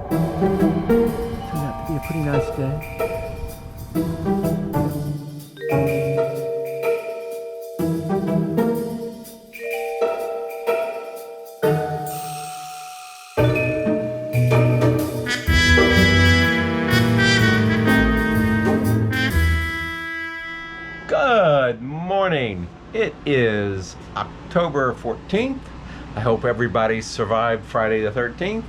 Turned out to be a pretty nice day. Good morning. It is October 14th. I hope everybody survived Friday the 13th.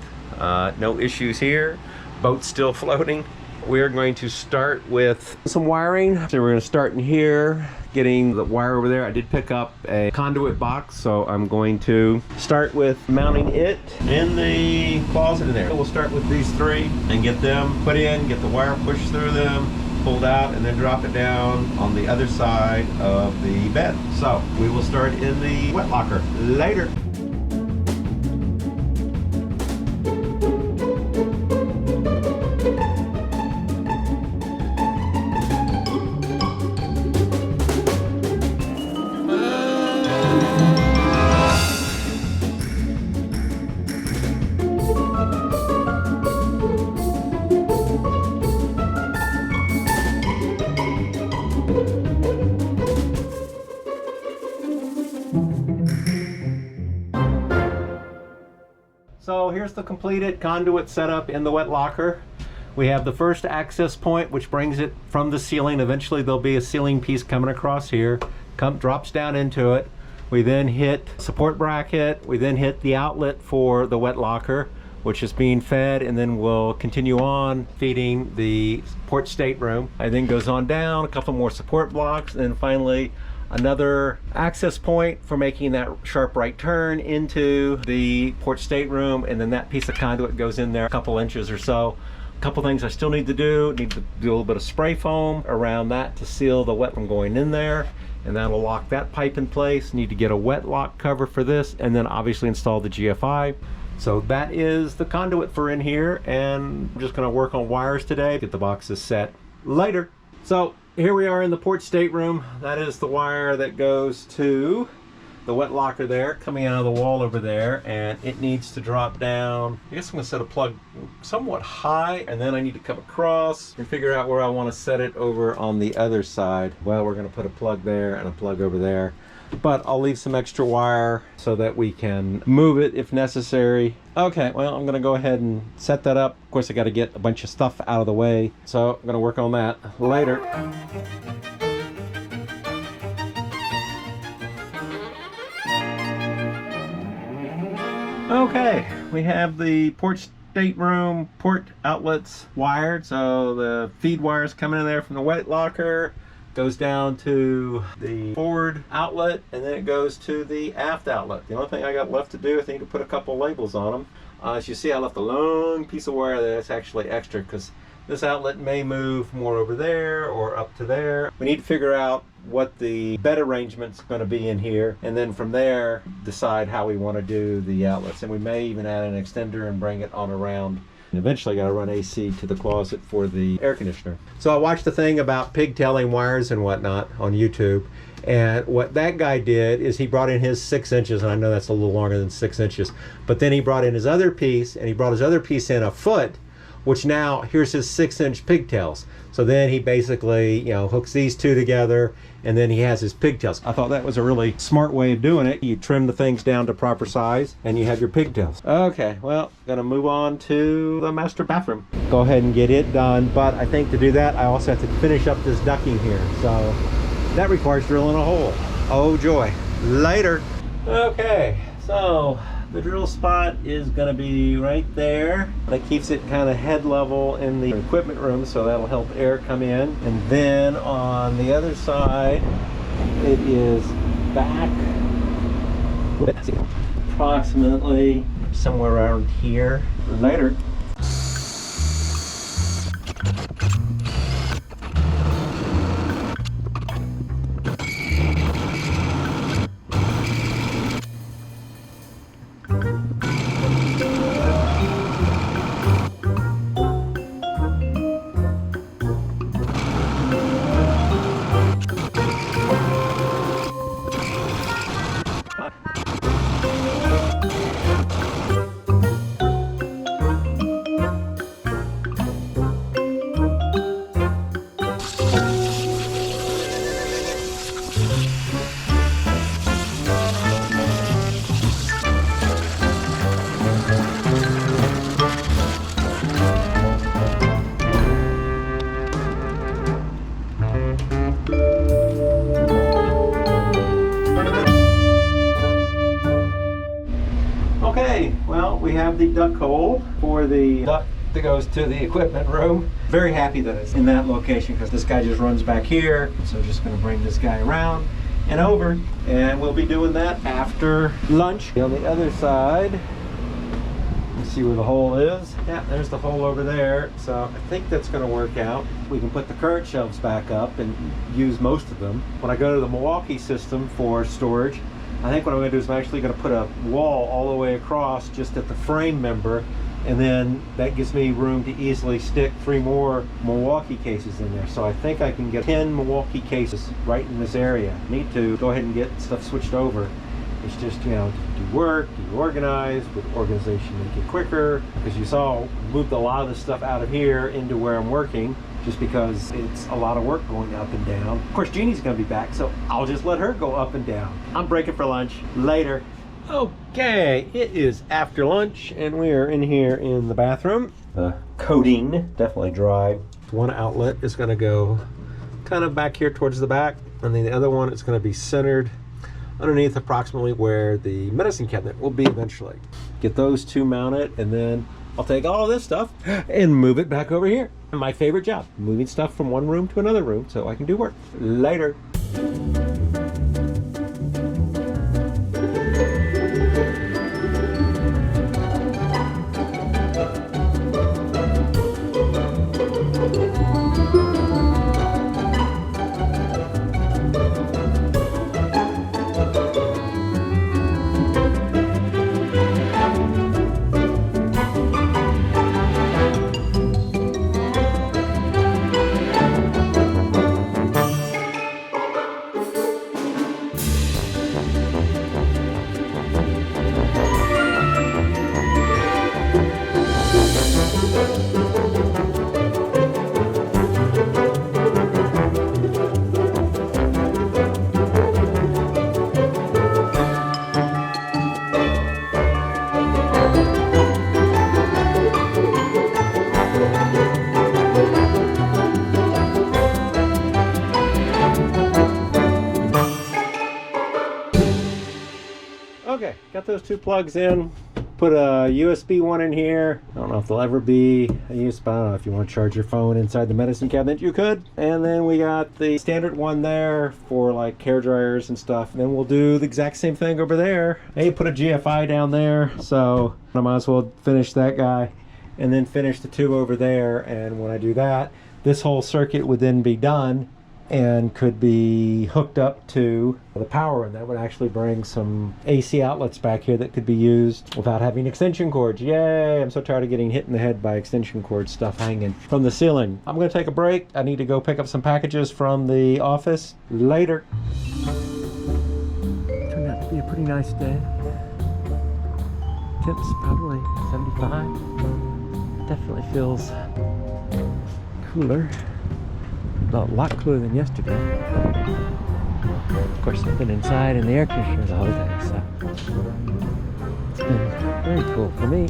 No issues here. Boat's still floating. We're going to start with some wiring. So we're going to start in here, getting the wire over there. I did pick up a conduit box, so I'm going to start with mounting it in the closet in there. We'll start with these three and get them put in, get the wire pushed through them, pulled out, and then drop it down on the other side of the bed. So we will start in the wet locker later. So here's the completed conduit setup in the wet locker. We have the first access point, which brings it from the ceiling. Eventually there'll be a ceiling piece coming across here, drops down into it. We then hit support bracket. We then hit the outlet for the wet locker, which is being fed, and then we'll continue on feeding the port stateroom. And then goes on down, a couple more support blocks, and then finally another access point for making that sharp right turn into the port stateroom, and then that piece of conduit goes in there a couple inches or so. A couple things I still need to do. Need to do a little bit of spray foam around that to seal the wet from going in there, and that'll lock that pipe in place. Need to get a wet lock cover for this, and then obviously install the GFI. So that is the conduit for in here, and I'm just going to work on wires today, get the boxes set later. So here we are in the port stateroom. That is the wire that goes to the wet locker there, coming out of the wall over there, and it needs to drop down. I guess I'm going to set a plug somewhat high, and then I need to come across and figure out where I want to set it over on the other side. Well, we're going to put a plug there and a plug over there, but I'll leave some extra wire so that we can move it if necessary. Okay, well, I'm going to go ahead and set that up. Of course, I got to get a bunch of stuff out of the way, so I'm going to work on that later. Okay, we have the port stateroom port outlets wired. So the feed wires coming in there from the wet locker, goes down to the forward outlet, and then it goes to the aft outlet. The only thing I got left to do, I think, to put a couple labels on them. As you see, I left a long piece of wire that's actually extra because this outlet may move more over there or up to there. We need to figure out what the bed arrangement's going to be in here, and then from there decide how we want to do the outlets. And we may even add an extender and bring it on around. And eventually got to run AC to the closet for the air conditioner. So I watched the thing about pigtailing wires and whatnot on YouTube, and what that guy did is he brought in his 6 inches, and I know that's a little longer than 6 inches, but then he brought in his other piece, and he brought his other piece in a foot, which now here's his 6-inch pigtails. So then he basically, hooks these two together, and then he has his pigtails. I thought that was a really smart way of doing it. You trim the things down to proper size, and you have your pigtails. Okay, well, gonna move on to the master bathroom. Go ahead and get it done, but I think to do that, I also have to finish up this ducting here. So that requires drilling a hole. Oh joy, later. Okay, so the drill spot is going to be right there. That keeps it kind of head level in the equipment room, so that'll help air come in. And then on the other side, it is back approximately somewhere around here. Later. for the duct that goes to the equipment room. Very happy that it's in that location because this guy just runs back here. So just going to bring this guy around and over, and we'll be doing that after lunch. On the other side, let's see where the hole is. Yeah, there's the hole over there. So I think that's going to work out. We can put the current shelves back up and use most of them. When I go to the Milwaukee system for storage, I think what I'm going to do is I'm actually going to put a wall all the way across just at the frame member, and then that gives me room to easily stick 3 more Milwaukee cases in there. So I think I can get 10 Milwaukee cases right in this area. Need to go ahead and get stuff switched over. It's just, you know, do work, do organize, with organization make it quicker. Because you saw, moved a lot of this stuff out of here into where I'm working, just because it's a lot of work going up and down. Of course, Jeannie's gonna be back, so I'll just let her go up and down. I'm breaking for lunch. Later. Okay, it is after lunch, and we are in here in the bathroom. The coating, definitely dry. One outlet is gonna go kind of back here towards the back, and then the other one is gonna be centered underneath approximately where the medicine cabinet will be eventually. Get those 2 mounted, and then I'll take all of this stuff and move it back over here. My favorite job, moving stuff from one room to another room so I can do work. Later. Okay, got those 2 plugs in. Put a USB one in here. I don't know if there'll ever be a USB. I don't know if you want to charge your phone inside the medicine cabinet, you could. And then we got the standard one there for like hair dryers and stuff. And then we'll do the exact same thing over there. Hey, put a GFI down there, so I might as well finish that guy and then finish the 2 over there. And when I do that, this whole circuit would then be done and could be hooked up to the power, and that would actually bring some AC outlets back here that could be used without having extension cords. Yay! I'm so tired of getting hit in the head by extension cord stuff hanging from the ceiling. I'm going to take a break. I need to go pick up some packages from the office. Later. Turned out to be a pretty nice day. Temps probably 75. Definitely feels cooler. A lot cooler than yesterday. Of course, I've been inside in the air conditioner the whole day, so it's been very cool for me.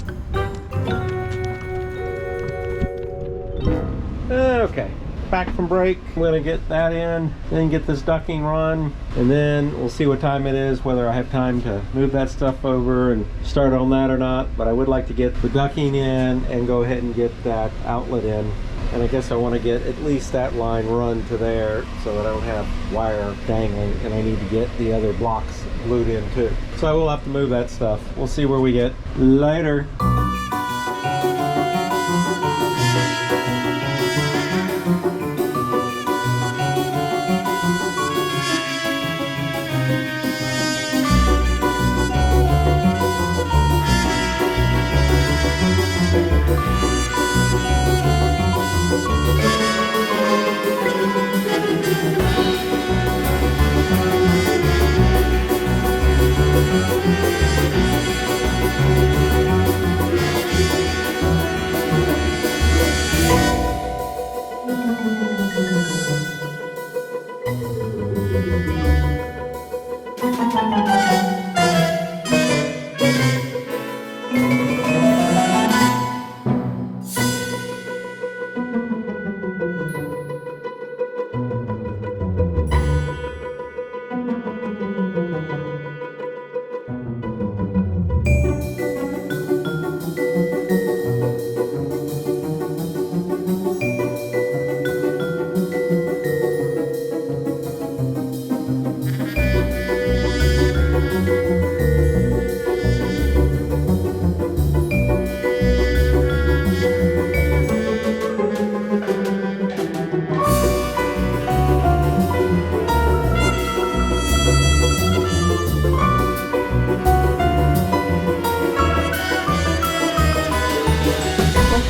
Okay, back from break. I'm gonna get that in, then get this ducting run, and then we'll see what time it is, whether I have time to move that stuff over and start on that or not. But I would like to get the ducting in and go ahead and get that outlet in. And I guess I want to get at least that line run to there so that I don't have wire dangling, and I need to get the other blocks glued in too. So I will have to move that stuff. We'll see where we get later.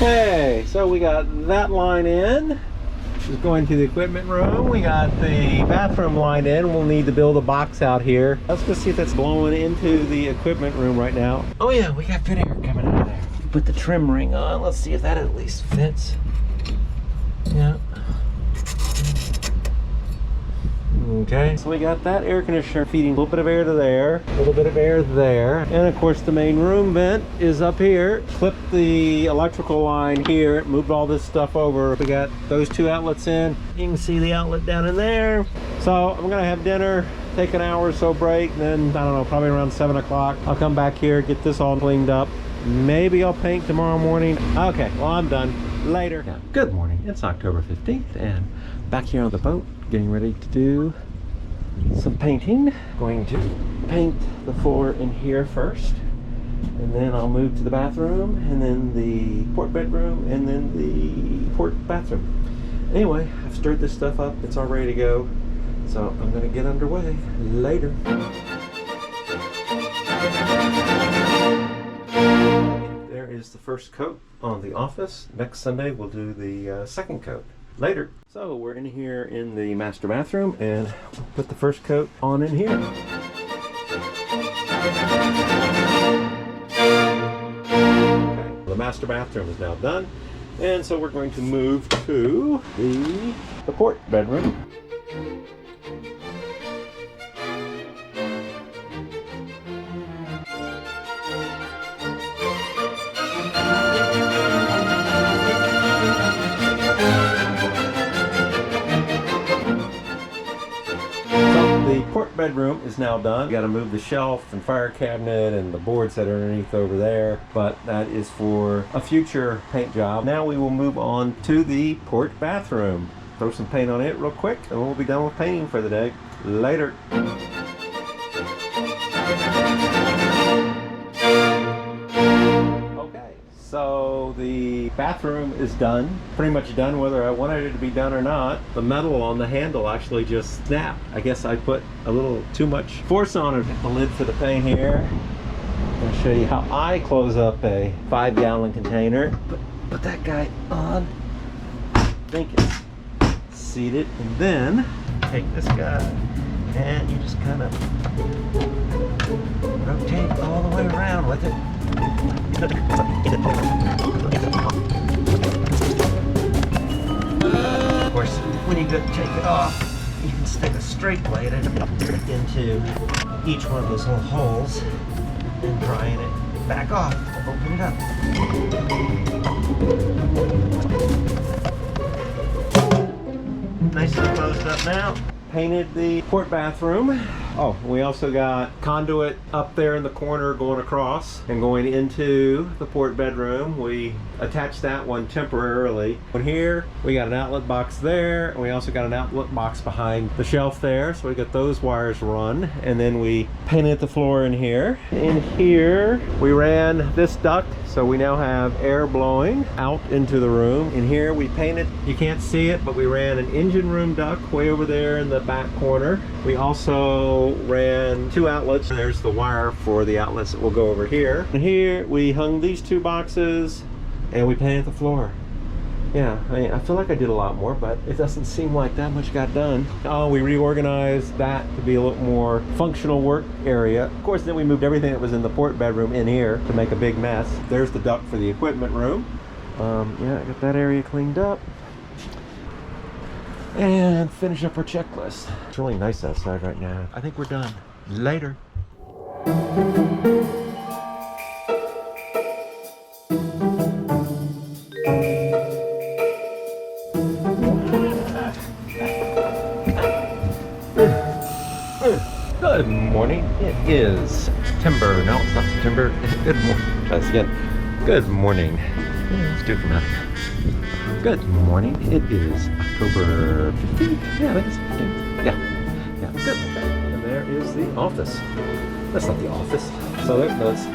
Okay, so we got that line in. Just going to the equipment room. We got the bathroom line in. We'll need to build a box out here. Let's go see if that's blowing into the equipment room right now. Oh yeah, we got good air coming out of there. Put the trim ring on. Let's see if that at least fits. Yeah. Okay, so we got that air conditioner feeding a little bit of air to there, a little bit of air there, and of course the main room vent is up here. Clip the electrical line here, moved all this stuff over. We got those two outlets in. You can see the outlet down in there. So I'm gonna have dinner, take an hour or so break, and then I don't know, probably around 7 o'clock I'll come back here, get this all cleaned up. Maybe I'll paint tomorrow morning. Okay, well, I'm done. Later. Yeah, good morning. It's October 15th and back here on the boat getting ready to do some painting. Going to paint the floor in here first, and then I'll move to the bathroom, and then the port bedroom, and then the port bathroom. Anyway, I've stirred this stuff up. It's all ready to go. So I'm gonna get underway. Later. There is the first coat on the office. Next Sunday we'll do the second coat. Later. So we're in here in the master bathroom, and we'll put the first coat on in here. Okay, the master bathroom is now done, and so we're going to move to the port bedroom. The port bedroom is now done. You got to move the shelf and fire cabinet and the boards that are underneath over there, but that is for a future paint job. Now we will move on to the port bathroom. Throw some paint on it real quick, and we'll be done with painting for the day. Later. Okay, so the bathroom is done. Pretty much done whether I wanted it to be done or not. The metal on the handle actually just snapped. I guess I put a little too much force on it. The lid for the paint here. I'm going to show you how I close up a 5-gallon container. Put that guy on. I think it's seated. And then take this guy and you just kind of rotate all the way around with it. Of course, when you go to take it off, you can stick a straight blade into each one of those little holes and prying it back off. Open it up. Nice and closed up now. Painted the port bathroom. Oh, we also got conduit up there in the corner going across and going into the port bedroom. We attached that one temporarily. And here we got an outlet box there, and we also got an outlet box behind the shelf there, so we got those wires run. And then we painted the floor in here. In here we ran this duct, so we now have air blowing out into the room. In here we painted, you can't see it, but we ran an engine room duct way over there in the back corner. We also ran 2 outlets. There's the wire for the outlets that will go over here. And here we hung these 2 boxes and we painted the floor. Yeah, I feel like I did a lot more, but it doesn't seem like that much got done. Oh, we reorganized that to be a little more functional work area. Of course, then we moved everything that was in the port bedroom in here to make a big mess. There's the duct for the equipment room. Yeah, I got that area cleaned up. And finish up our checklist. It's really nice outside right now. I think we're done. Later. Good morning. It is September. No, it's not September. Good morning. Try this again. Good morning. Let's do it from out here. Good morning. It is October 15th. Yeah, I think it's 15th. Yeah. Good. And there is the office. That's not the office. So that's